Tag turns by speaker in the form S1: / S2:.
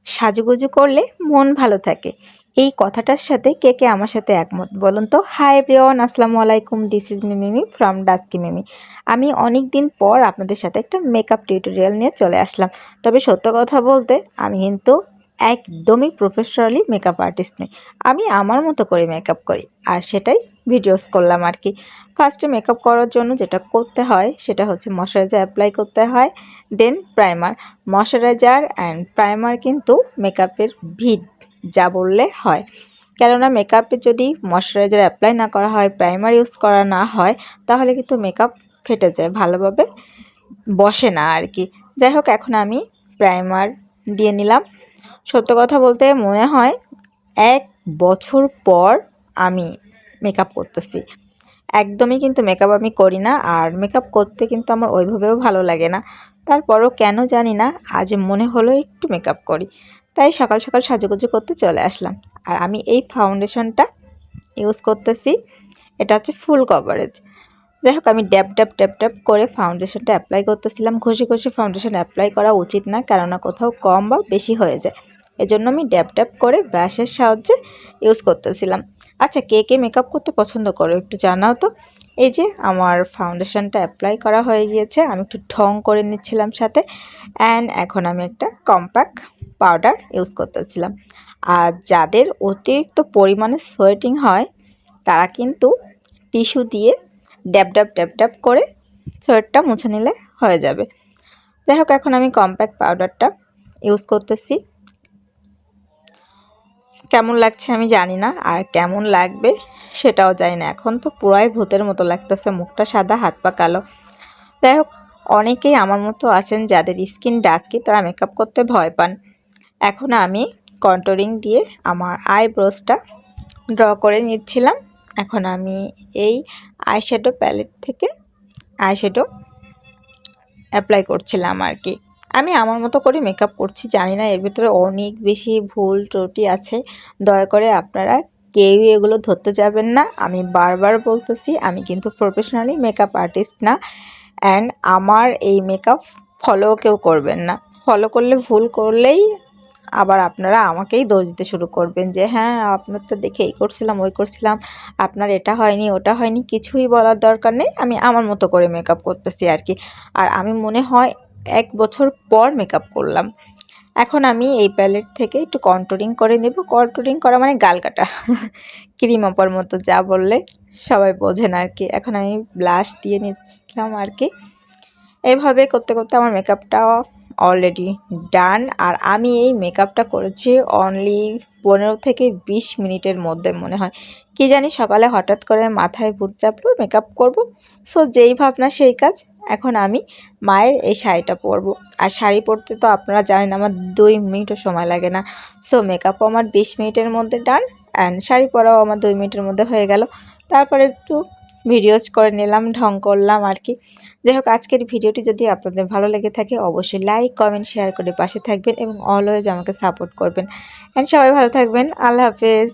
S1: সাজুগুজু করলে মন ভালো থাকে। এই কথাটার সাথে কে কে আমার সাথে একমত বলুন তো? হাই এভরিওয়ান, আসসালামু আলাইকুম। This is Mimi from Dusky Mimi. আমি অনেক দিন পর আপনাদের সাথে একটা মেকআপ টিউটোরিয়াল নিয়ে চলে আসলাম। তবে সত্য কথা বলতে আমি কিন্তু একদমই প্রফেশনালি মেকআপ আর্টিস্ট নই। আমি আমার মতো করে মেকআপ করি, আর সেটাই ভিডিওস করলাম আর কি। ফার্স্টে মেকআপ করার জন্য যেটা করতে হয় সেটা হচ্ছে ময়শ্চারাইজার অ্যাপ্লাই করতে হয়, দেন প্রাইমার। ময়শ্চারাইজার অ্যান্ড প্রাইমার কিন্তু মেকআপের ভিত যা বললে হয়। কেননা মেকআপে যদি ময়শ্চারাইজার অ্যাপ্লাই না করা হয়, প্রাইমার ইউজ করা না হয়, তাহলে কিন্তু মেকআপ ফেটে যায়, ভালোভাবে বসে না আর কি। যাই হোক, এখন আমি প্রাইমার দিয়ে নিলাম। সত্য কথা বলতে মনে হয় 1 বছর পর আমি মেকআপ করতেছি। একদমই কিন্তু মেকআপ আমি করি না, আর মেকআপ করতে কিন্তু আমার ওইভাবেও ভালো লাগে না। তারপরও কেন জানি না আজ মনে হলো একটু মেকআপ করি, তাই সকাল সকাল সাজুগুজু করতে চলে আসলাম। আর আমি এই ফাউন্ডেশনটা ইউজ করতেছি, এটা হচ্ছে ফুল কভারেজ। যাই হোক, আমি ড্যাপ ড্যাপ ড্যাপ ড্যাপ করে ফাউন্ডেশনটা অ্যাপ্লাই করতেছিলাম। ঘষে ঘষে ফাউন্ডেশন অ্যাপ্লাই করা উচিত না, কেননা কোথাও কম বা বেশি হয়ে যায়। এজন্য আমি ড্যাপ ড্যাপ করে ব্রাশের সাহায্যে ইউজ করতেছিলাম। আচ্ছা, কে কে মেকআপ করতে পছন্দ করো একটু জানাও তো। এই যে আমার ফাউন্ডেশনটা অ্যাপ্লাই করা হয়ে গিয়েছে, আমি একটু ঢং করে নিচ্ছিলাম সাথে। অ্যান্ড এখন আমি একটা কম্প্যাক্ট পাউডার ইউজ করতেছিলাম। আর যাদের অতিরিক্ত পরিমাণে সোয়েটিং হয় তারা কিন্তু টিস্যু দিয়ে ড্যাব ড্যাব ড্যাব ড্যাব করে সোয়েটটা মুছে নিলে হয়ে যাবে। যাই হোক, এখন আমি কম্প্যাক্ট পাউডারটা ইউজ করতেছি। কেমন লাগছে আমি জানি না, আর কেমন লাগবে সেটাও জানি না। এখন তো পুরাই ভূতের মতো লাগতেছে, মুখটা সাদা, হাত পা কালো। যাই হোক, অনেকেই আমার মতো আছেন যাদের স্কিন ডাস্কি, তারা মেকআপ করতে ভয় পান। এখন আমি কন্টুরিং দিয়ে আমার আইব্রোসটা ড্র করে নিচ্ছিলাম। এখন আমি এই আইশ্যাডো প্যালেট থেকে আইশ্যাডো অ্যাপ্লাই করছিলাম আর কি। আমি আমার মতো করে মেকআপ করছি, জানি না এর ভিতরে অনেক বেশি ভুল ত্রুটি আছে। দয়া করে আপনারা কেউই এগুলো ধরতে যাবেন না। আমি বারবার বলতেছি, আমি কিন্তু প্রফেশনালি মেকআপ আর্টিস্ট না। অ্যান্ড আমার এই মেকআপ ফলো কেউ করবেন না। ফলো করলে, ভুল করলেই আবার আপনারা আমাকেই দোষ দিতে শুরু করবেন যে হ্যাঁ, আপনার তো দেখে এই করছিলাম, ওই করছিলাম, আপনার এটা হয়নি, ওটা হয়নি। কিছুই বলার দরকার নেই, আমি আমার মতো করে মেকআপ করতেছি আর কি। আর আমি মনে হয় 1 বছর পর মেকআপ করলাম। এখন আমি এই প্যালেট থেকে একটু কন্টুরিং করে নেব। কন্টুরিং করা মানে গাল কাটা, ক্রিম আপার মতো যা বললে সবাই বোঝেন আর কি। এখন আমি ব্লাশ দিয়ে নিচ্ছিলাম আর কি। এইভাবে করতে করতে আমার মেকআপটা অলরেডি ডান। আর আমি এই মেকআপটা করেছি অনলি 15 থেকে 20 মিনিটের মধ্যে মনে হয়। কি জানি সকালে হঠাৎ করে মাথায় ভূত চাপলো, মেকআপ করব। সো যেই ভাবনা সেই কাজ। এখন আমি মায়ের এই শাড়িটা পরবো। আর শাড়ি পরতে তো আপনারা জানেন আমার 2 মিনিটও সময় লাগে না। সো মেকআপও আমার 20 মিনিটের মধ্যে ডান, অ্যান্ড শাড়ি পরাও আমার 2 মিনিটের মধ্যে হয়ে গেল। তারপরে একটু ভিডিওস করে নিলাম, ঢং করলাম আর কি। যাই হোক, আজকের ভিডিওটি যদি আপনাদের ভালো লেগে থাকে অবশ্যই লাইক, কমেন্ট, শেয়ার করে পাশে থাকবেন এবং অলওয়েজ আমাকে সাপোর্ট করবেন। অ্যান্ড সবাই ভালো থাকবেন। আল্লাহ হাফেজ।